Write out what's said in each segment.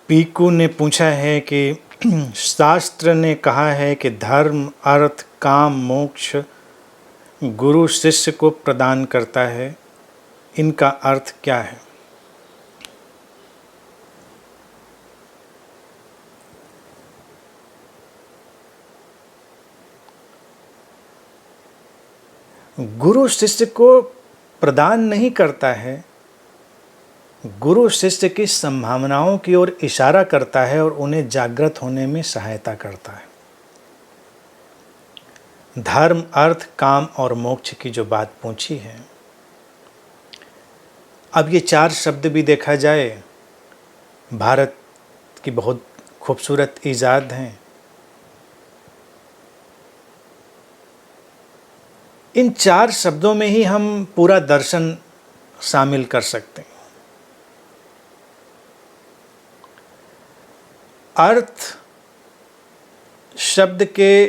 पीकू ने पूछा है कि शास्त्र ने कहा है कि धर्म अर्थ काम मोक्ष गुरु शिष्य को प्रदान करता है, इनका अर्थ क्या है? गुरु शिष्य को प्रदान नहीं करता है, गुरु शिष्य की संभावनाओं की ओर इशारा करता है और उन्हें जागृत होने में सहायता करता है। धर्म अर्थ काम और मोक्ष की जो बात पूछी है, अब ये 4 शब्द भी देखा जाए, भारत की बहुत खूबसूरत ईजाद हैं। इन 4 शब्दों में ही हम पूरा दर्शन शामिल कर सकते हैं। अर्थ शब्द के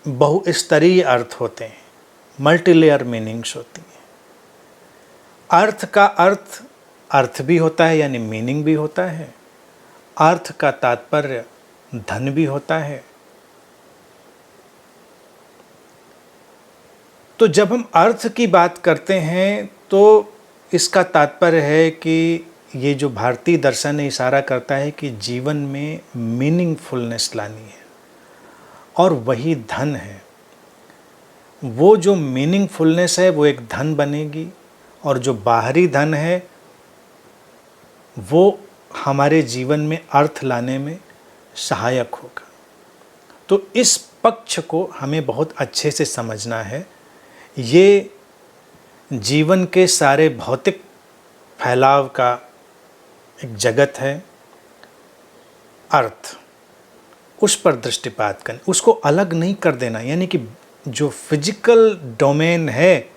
बहुस्तरीय अर्थ होते हैं, मल्टीलेयर मीनिंग्स होती हैं। अर्थ का अर्थ भी होता है, यानी मीनिंग भी होता है। अर्थ का तात्पर्य धन भी होता है। तो जब हम अर्थ की बात करते हैं तो इसका तात्पर्य है कि ये जो भारतीय दर्शन इशारा करता है कि जीवन में मीनिंगफुलनेस लानी है, और वही धन है। वो जो मीनिंगफुलनेस है वो एक धन बनेगी, और जो बाहरी धन है वो हमारे जीवन में अर्थ लाने में सहायक होगा। तो इस पक्ष को हमें बहुत अच्छे से समझना है। ये जीवन के सारे भौतिक फैलाव का एक जगत है, अर्थ, उस पर दृष्टिपात करना, उसको अलग नहीं कर देना। यानी कि जो फिजिकल डोमेन है,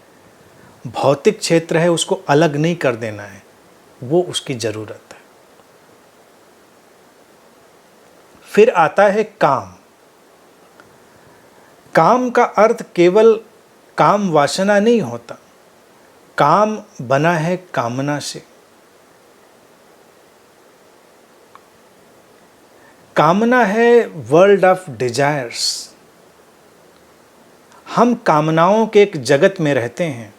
भौतिक क्षेत्र है, उसको अलग नहीं कर देना है, वो उसकी ज़रूरत है। फिर आता है काम। काम का अर्थ केवल काम वासना नहीं होता, काम बना है कामना से। कामना है वर्ल्ड ऑफ डिजायर्स। हम कामनाओं के एक जगत में रहते हैं,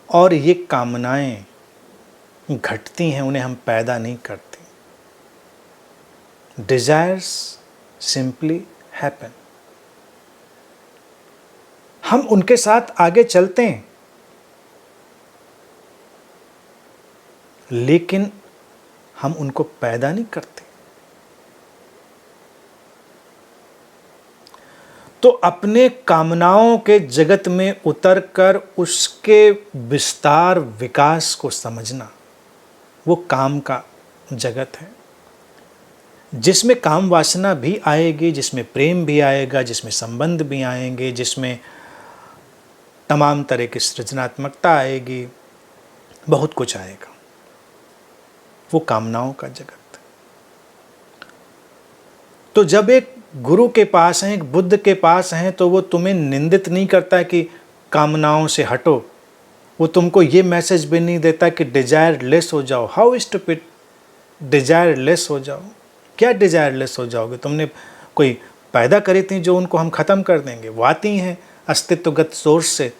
और ये कामनाएं घटती हैं, उन्हें हम पैदा नहीं करते। Desires simply happen. हम उनके साथ आगे चलते हैं, लेकिन हम उनको पैदा नहीं करते। तो अपने कामनाओं के जगत में उतरकर उसके विस्तार विकास को समझना, वो काम का जगत है, जिसमें काम वासना भी आएगी, जिसमें प्रेम भी आएगा, जिसमें संबंध भी आएंगे, जिसमें तमाम तरह की सृजनात्मकता आएगी, बहुत कुछ आएगा। वो कामनाओं का जगत। तो जब एक गुरु के पास हैं, एक बुद्ध के पास हैं, तो वो तुम्हें निंदित नहीं करता कि कामनाओं से हटो। वो तुमको ये मैसेज भी नहीं देता कि डिजायर लेस हो जाओ। हाउ स्टूपिड, डिजायर लेस हो जाओ। क्या डिजायर लेस हो जाओगे? तुमने कोई पैदा करी थी जो उनको हम ख़त्म कर देंगे? वो आती हैं अस्तित्वगत सोर्स से,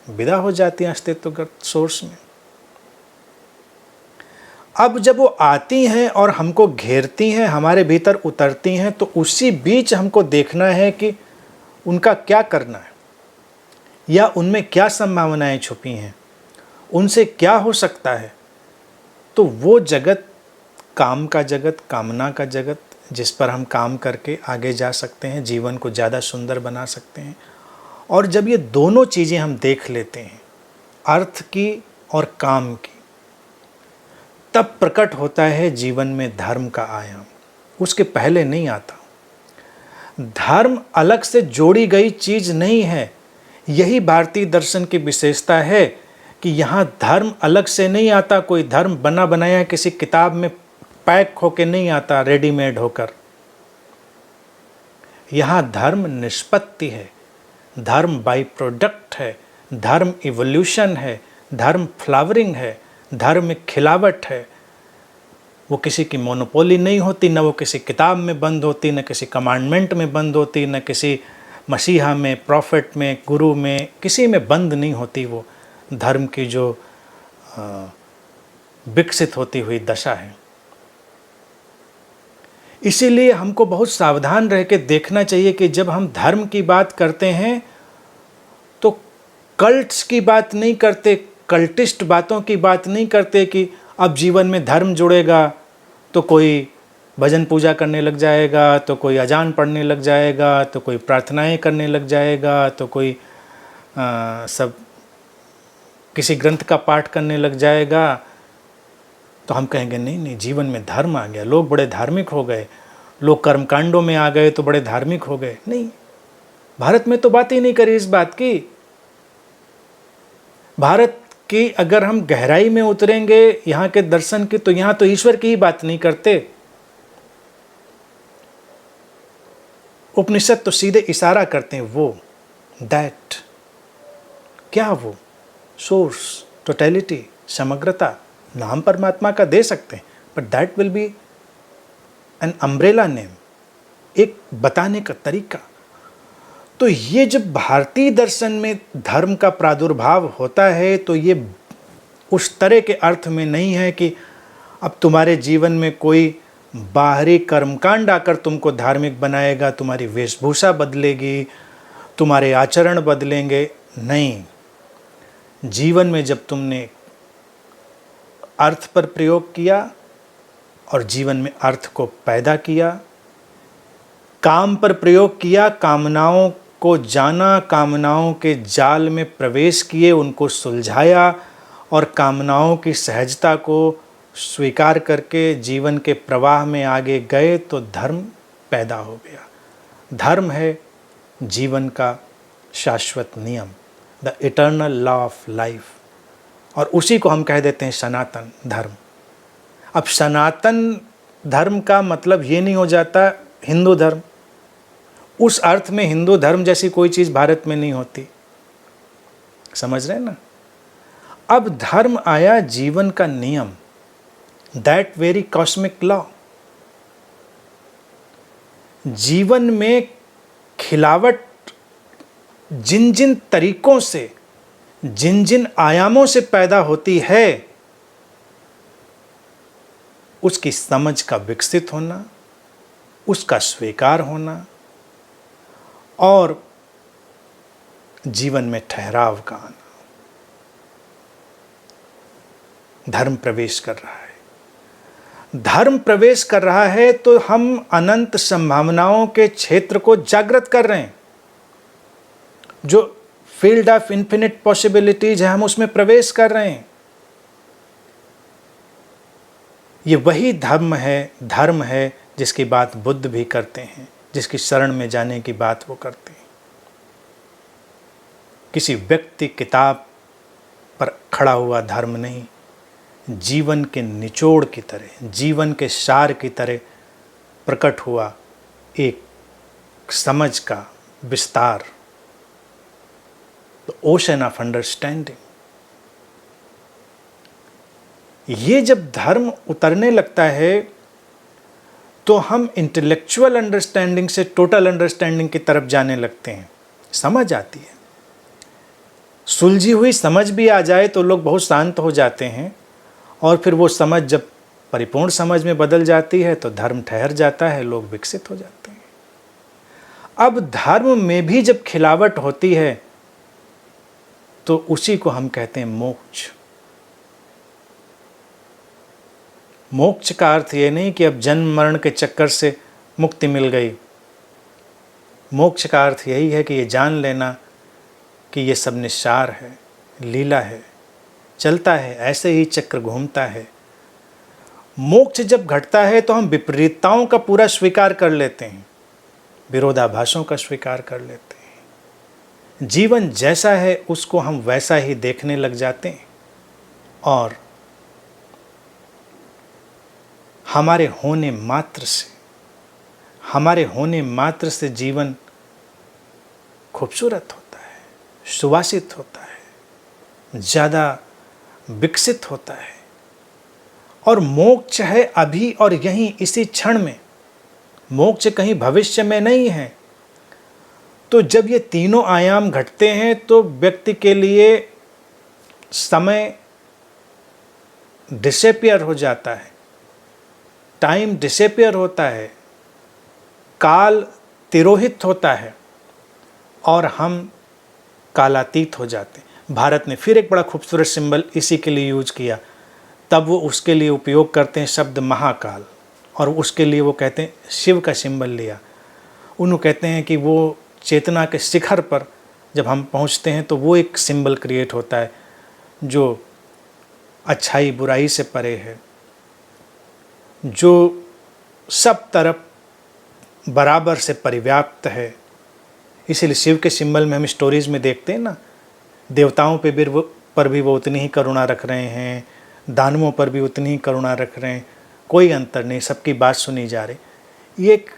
विदा हो जाती हैं अस्तित्वगत सोर्स में। अब जब वो आती हैं और हमको घेरती हैं, हमारे भीतर उतरती हैं, तो उसी बीच हमको देखना है कि उनका क्या करना है, या उनमें क्या संभावनाएं छुपी हैं, उनसे क्या हो सकता है। तो वो जगत काम का जगत, कामना का जगत, जिस पर हम काम करके आगे जा सकते हैं, जीवन को ज़्यादा सुंदर बना सकते हैं। और जब ये दोनों चीज़ें हम देख लेते हैं, अर्थ की और काम की, तब प्रकट होता है जीवन में धर्म का आयाम। उसके पहले नहीं आता। धर्म अलग से जोड़ी गई चीज़ नहीं है। यही भारतीय दर्शन की विशेषता है कि यहाँ धर्म अलग से नहीं आता। कोई धर्म बना बनाया किसी किताब में पैक होके नहीं आता, रेडीमेड होकर। यहाँ धर्म निष्पत्ति है, धर्म बाई प्रोडक्ट है, धर्म इवोल्यूशन है, धर्म फ्लावरिंग है, धर्म में खिलावट है, वो किसी की मोनोपोली नहीं होती, न वो किसी किताब में बंद होती, न किसी कमांडमेंट में बंद होती, न किसी मसीहा में, प्रॉफिट में, गुरु में, किसी में बंद नहीं होती। वो धर्म की जो विकसित होती हुई दशा है। इसीलिए हमको बहुत सावधान रह के देखना चाहिए कि जब हम धर्म की बात करते हैं तो कल्ट्स की बात नहीं करते, कल्टिस्ट बातों की बात नहीं करते कि अब जीवन में धर्म जुड़ेगा तो कोई भजन पूजा करने लग जाएगा, तो कोई अजान पढ़ने लग जाएगा, तो कोई प्रार्थनाएं करने लग जाएगा, तो कोई सब किसी ग्रंथ का पाठ करने लग जाएगा। तो हम कहेंगे नहीं नहीं, जीवन में धर्म आ गया, लोग बड़े धार्मिक हो गए, लोग कर्मकांडों में आ गए तो बड़े धार्मिक हो गए। नहीं, भारत में तो बात ही नहीं करी इस बात की। भारत की अगर हम गहराई में उतरेंगे यहाँ के दर्शन की, तो यहाँ तो ईश्वर की ही बात नहीं करते। उपनिषद तो सीधे इशारा करते हैं, वो दैट, क्या वो सोर्स, टोटलिटी, समग्रता, नाम परमात्मा का दे सकते हैं, but that will be an umbrella name, एक बताने का तरीका। तो ये जब भारतीय दर्शन में धर्म का प्रादुर्भाव होता है तो ये उस तरह के अर्थ में नहीं है कि अब तुम्हारे जीवन में कोई बाहरी कर्मकांड आकर तुमको धार्मिक बनाएगा, तुम्हारी वेशभूषा बदलेगी, तुम्हारे आचरण बदलेंगे। नहीं, जीवन में जब तुमने अर्थ पर प्रयोग किया और जीवन में अर्थ को पैदा किया, काम पर प्रयोग किया, कामनाओं को जाना, कामनाओं के जाल में प्रवेश किए, उनको सुलझाया और कामनाओं की सहजता को स्वीकार करके जीवन के प्रवाह में आगे गए, तो धर्म पैदा हो गया। धर्म है जीवन का शाश्वत नियम, the eternal law of life, और उसी को हम कह देते हैं सनातन धर्म। अब सनातन धर्म का मतलब ये नहीं हो जाता हिंदू धर्म, उस अर्थ में हिंदू धर्म जैसी कोई चीज़ भारत में नहीं होती, समझ रहे हैं ना। अब धर्म आया जीवन का नियम, दैट वेरी कॉस्मिक लॉ। जीवन में खिलावट जिन जिन तरीकों से, जिन जिन आयामों से पैदा होती है, उसकी समझ का विकसित होना, उसका स्वीकार होना और जीवन में ठहराव का आना। धर्म प्रवेश कर रहा है। धर्म प्रवेश कर रहा है तो हम अनंत संभावनाओं के क्षेत्र को जागृत कर रहे हैं। जो फील्ड ऑफ इन्फिनिट पॉसिबिलिटीज है, हम उसमें प्रवेश कर रहे हैं। ये वही धर्म है जिसकी बात बुद्ध भी करते हैं, जिसकी शरण में जाने की बात वो करते हैं। किसी व्यक्ति किताब पर खड़ा हुआ धर्म नहीं, जीवन के निचोड़ की तरह, जीवन के सार की तरह प्रकट हुआ एक समझ का विस्तार, द ओशन ऑफ अंडरस्टैंडिंग। ये जब धर्म उतरने लगता है तो हम इंटेलेक्चुअल अंडरस्टैंडिंग से टोटल अंडरस्टैंडिंग की तरफ जाने लगते हैं। समझ आती है, सुलझी हुई समझ भी आ जाए तो लोग बहुत शांत हो जाते हैं, और फिर वो समझ जब परिपूर्ण समझ में बदल जाती है तो धर्म ठहर जाता है, लोग विकसित हो जाते हैं। अब धर्म में भी जब खिलावट होती है तो उसी को हम कहते हैं मोक्ष। मोक्ष का अर्थ ये नहीं कि अब जन्म मरण के चक्कर से मुक्ति मिल गई। मोक्ष का अर्थ यही है कि ये जान लेना कि ये सब निस्सार है, लीला है, चलता है, ऐसे ही चक्र घूमता है। मोक्ष जब घटता है तो हम विपरीतताओं का पूरा स्वीकार कर लेते हैं, विरोधाभासों का स्वीकार कर लेते हैं। जीवन जैसा है उसको हम वैसा ही देखने लग जाते हैं, और हमारे होने मात्र से जीवन खूबसूरत होता है, सुवासित होता है, ज़्यादा विकसित होता है, और मोक्ष है अभी और यहीं इसी क्षण में, मोक्ष कहीं भविष्य में नहीं है। तो जब ये तीनों आयाम घटते हैं तो व्यक्ति के लिए समय डिसेपियर हो जाता है, टाइम डिसेपियर होता है, काल तिरोहित होता है और हम कालातीत हो जाते हैं। भारत ने फिर एक बड़ा खूबसूरत सिंबल इसी के लिए यूज किया, तब वो उसके लिए उपयोग करते हैं शब्द महाकाल, और उसके लिए वो कहते हैं शिव का सिंबल लिया। उन्होंने कहते हैं कि वो चेतना के शिखर पर जब हम पहुंचते हैं तो वो एक सिंबल क्रिएट होता है जो अच्छाई बुराई से परे है, जो सब तरफ बराबर से परिव्याप्त है। इसीलिए शिव के सिंबल में हम स्टोरीज में देखते हैं ना, देवताओं पर भी वो उतनी ही करुणा रख रहे हैं, दानवों पर भी उतनी ही करुणा रख रहे हैं, कोई अंतर नहीं, सबकी बात सुनी जा रही। ये एक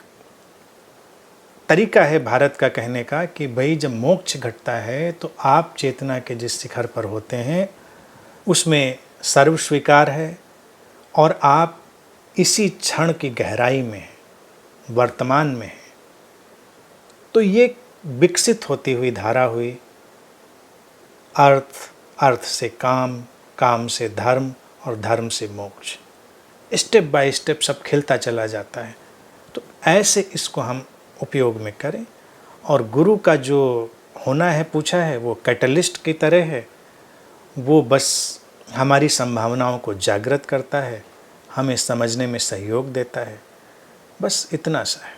तरीका है भारत का कहने का कि भाई जब मोक्ष घटता है तो आप चेतना के जिस शिखर पर होते हैं उसमें सर्व स्वीकार है और आप इसी क्षण की गहराई में हैं, वर्तमान में हैं। तो ये विकसित होती हुई धारा हुई, अर्थ, अर्थ से काम, काम से धर्म और धर्म से मोक्ष, स्टेप बाय स्टेप सब खिलता चला जाता है। तो ऐसे इसको हम उपयोग में करें। और गुरु का जो होना है पूछा है वो कैटलिस्ट की तरह है, वो बस हमारी संभावनाओं को जागृत करता है, हमें समझने में सहयोग देता है, बस इतना सा है।